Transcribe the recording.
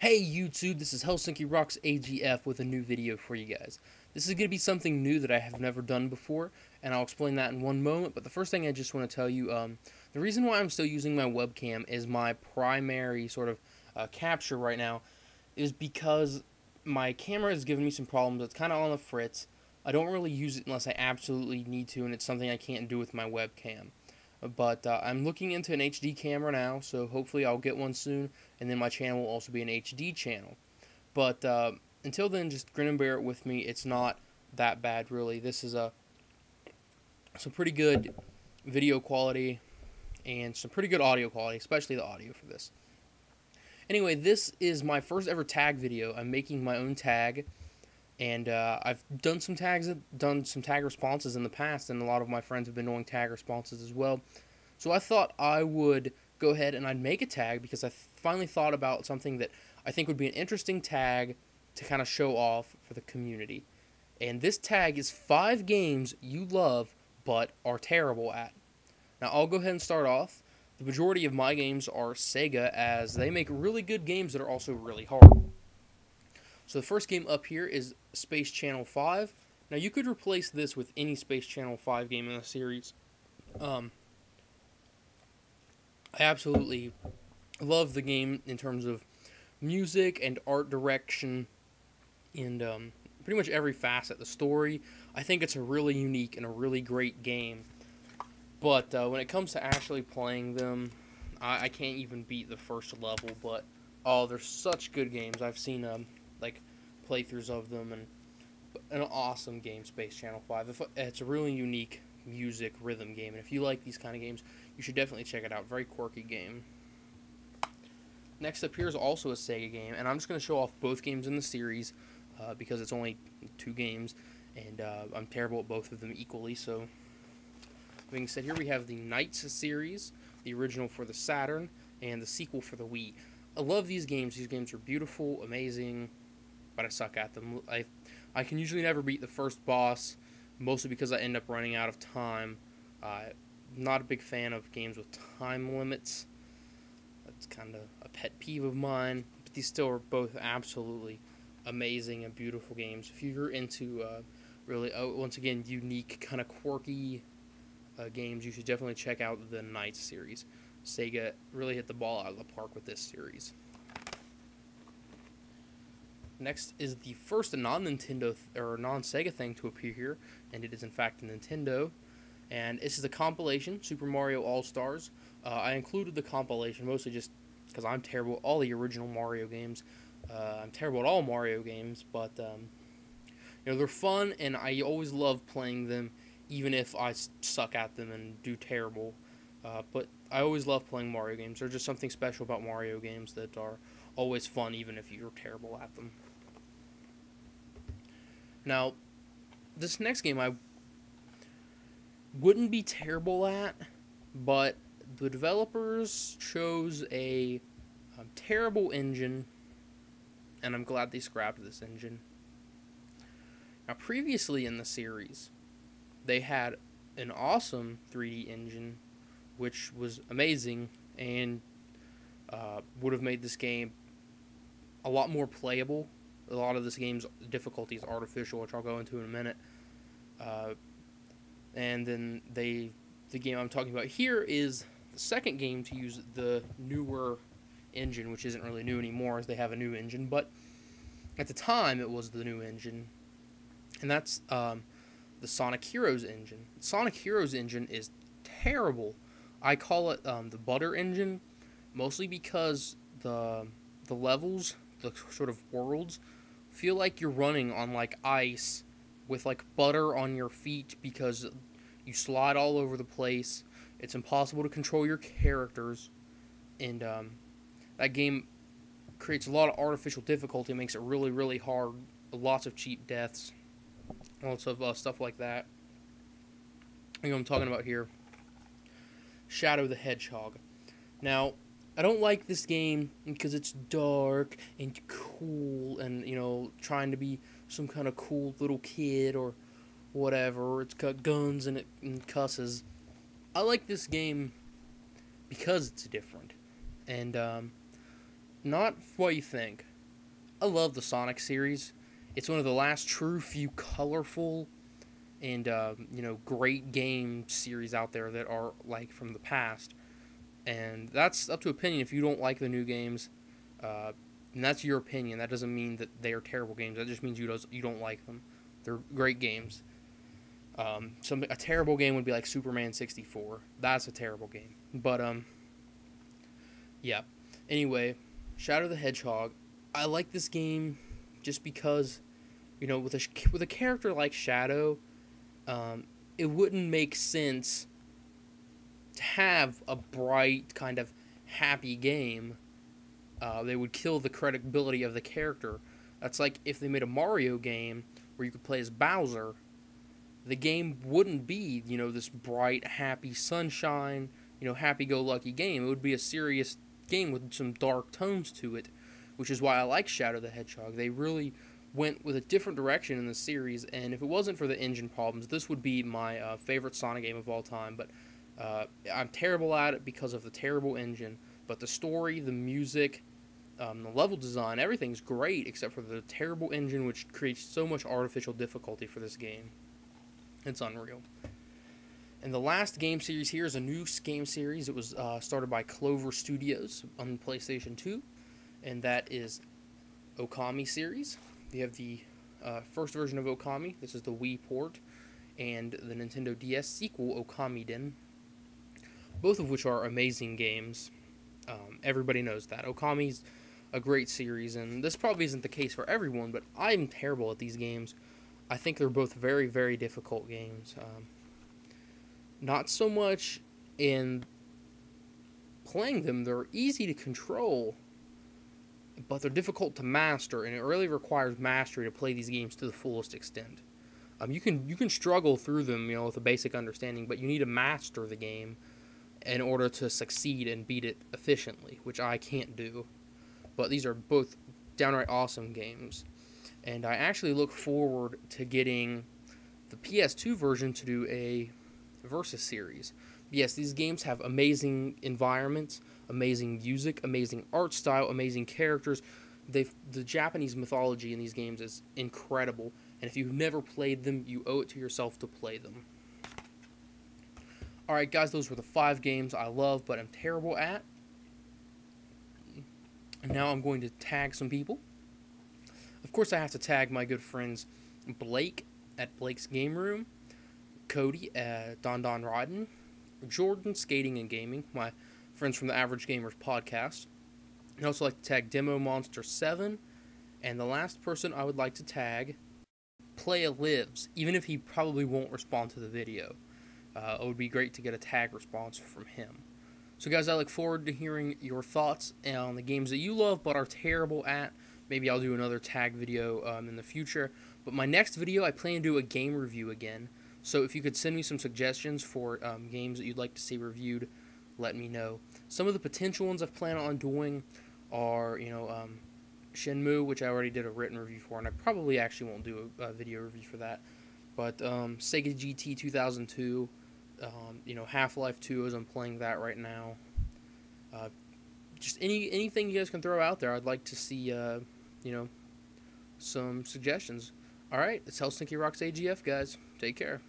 Hey YouTube, this is Helsinki Rocks AGF with a new video for you guys. This is going to be something new that I have never done before, and I'll explain that in one moment. But the first thing I just want to tell you, the reason why I'm still using my webcam is my primary sort of capture right now is because my camera has given me some problems. It's kind of on the fritz. I don't really use it unless I absolutely need to, and it's something I can't do with my webcam. But I'm looking into an HD camera now, so hopefully I'll get one soon, and then my channel will also be an HD channel. But until then, just grin and bear it with me. It's not that bad, really. This is some pretty good video quality and some pretty good audio quality, especially the audio for this. Anyway, this is my first ever tag video. I'm making my own tag, and I've done some tag responses in the past, and a lot of my friends have been doing tag responses as well. So I thought I would go ahead and I'd make a tag because I finally thought about something that I think would be an interesting tag to kind of show off for the community. And this tag is 5 games you love but are terrible at. Now I'll go ahead and start off. The majority of my games are Sega, as they make really good games that are also really hard. So the first game up here is Space Channel 5. Now you could replace this with any Space Channel 5 game in the series. I absolutely love the game in terms of music and art direction and pretty much every facet. The story, I think it's a really unique and a really great game. But when it comes to actually playing them, I can't even beat the first level. But oh, they're such good games. I've seen like playthroughs of them, and an awesome game, Space Channel 5. It's a really unique music rhythm game, and if you like these kind of games, you should definitely check it out. Very quirky game. Next up here is also a Sega game, and I'm just going to show off both games in the series because it's only 2 games, and I'm terrible at both of them equally. So, being said, here we have the Knights series, the original for the Saturn, and the sequel for the Wii. I love these games. These games are beautiful, amazing, but I suck at them. I can usually never beat the first boss, mostly because I end up running out of time. Not a big fan of games with time limits. That's kind of a pet peeve of mine. But these still are both absolutely amazing and beautiful games. If you're into really, once again, unique, kind of quirky games, you should definitely check out the Knights series. Sega really hit the ball out of the park with this series. Next is the first non-Nintendo or non-Sega thing to appear here, and it is in fact a Nintendo. And this is a compilation, Super Mario All-Stars. I included the compilation mostly just because I'm terrible at all the original Mario games. I'm terrible at all Mario games, but you know, they're fun, and I always love playing them, even if I suck at them and do terrible. But I always love playing Mario games. There's just something special about Mario games that are always fun, even if you're terrible at them. Now, this next game I wouldn't be terrible at, but the developers chose a terrible engine, and I'm glad they scrapped this engine. Now, previously in the series, they had an awesome 3D engine, which was amazing, and would have made this game a lot more playable. A lot of this game's difficulty is artificial, which I'll go into in a minute. And then the game I'm talking about here is the second game to use the newer engine, which isn't really new anymore as they have a new engine, but at the time it was the new engine, and that's the Sonic Heroes engine. Sonic Heroes engine is terrible. I call it the butter engine, mostly because the levels, the sort of worlds, feel like you're running on like ice with like butter on your feet because you slide all over the place. It's impossible to control your characters, and that game creates a lot of artificial difficulty. It makes it really, really hard. Lots of cheap deaths, lots of stuff like that. You know what I'm talking about here. Shadow the Hedgehog. Now, I don't like this game because it's dark and cool and, you know, trying to be some kind of cool little kid or whatever. It's got guns and cusses. I like this game because it's different. And not what you think. I love the Sonic series. It's one of the last true few colorful and great game series out there that are like from the past. And that's up to opinion. If you don't like the new games, and that's your opinion. That doesn't mean that they are terrible games. That just means you don't like them. They're great games. A terrible game would be like Superman 64. That's a terrible game. But yeah. Anyway, Shadow the Hedgehog. I like this game just because, with a character like Shadow, it wouldn't make sense to have a bright kind of happy game. They would kill the credibility of the character. That's like if they made a Mario game where you could play as Bowser. The game wouldn't be, this bright, happy, sunshine, happy-go-lucky game. It would be a serious game with some dark tones to it, which is why I like Shadow the Hedgehog. They really went with a different direction in the series, and if it wasn't for the engine problems, this would be my favorite Sonic game of all time. But I'm terrible at it because of the terrible engine. But the story, the music, the level design, everything's great except for the terrible engine, which creates so much artificial difficulty for this game. It's unreal. And the last game series here is a new game series. It was started by Clover Studios on PlayStation 2, and that is Okami series. You have the first version of Okami. This is the Wii port, and the Nintendo DS sequel, Okamiden, both of which are amazing games. Everybody knows that. Okami's a great series, and this probably isn't the case for everyone, but I'm terrible at these games. I think they're both very, very difficult games. Not so much in playing them. They're easy to control, but they're difficult to master, and it really requires mastery to play these games to the fullest extent. You can struggle through them, with a basic understanding, but you need to master the game in order to succeed and beat it efficiently, which I can't do. But these are both downright awesome games. And I actually look forward to getting the PS2 version to do a Versus series. Yes, these games have amazing environments, amazing music, amazing art style, amazing characters. The Japanese mythology in these games is incredible, and if you've never played them, you owe it to yourself to play them. Alright guys, those were the 5 games I love but I'm terrible at. And now I'm going to tag some people. Of course, I have to tag my good friends Blake at Blake's Game Room, Cody at Don Rodden, Jordan Skating and Gaming, my friends from the Average Gamers podcast. I'd also like to tag Demo Monster 7, and the last person I would like to tag, Playa Lives, even if he probably won't respond to the video. It would be great to get a tag response from him. So guys, I look forward to hearing your thoughts on the games that you love but are terrible at. Maybe I'll do another tag video in the future. But my next video, I plan to do a game review again. So if you could send me some suggestions for games that you'd like to see reviewed, let me know. Some of the potential ones I've planned on doing are, Shenmue, which I already did a written review for, and I probably actually won't do a video review for that. But Sega GT 2002, Half-Life 2, as I'm playing that right now. Just anything you guys can throw out there. I'd like to see, some suggestions. Alright, it's Helsinki Rocks AGF, guys. Take care.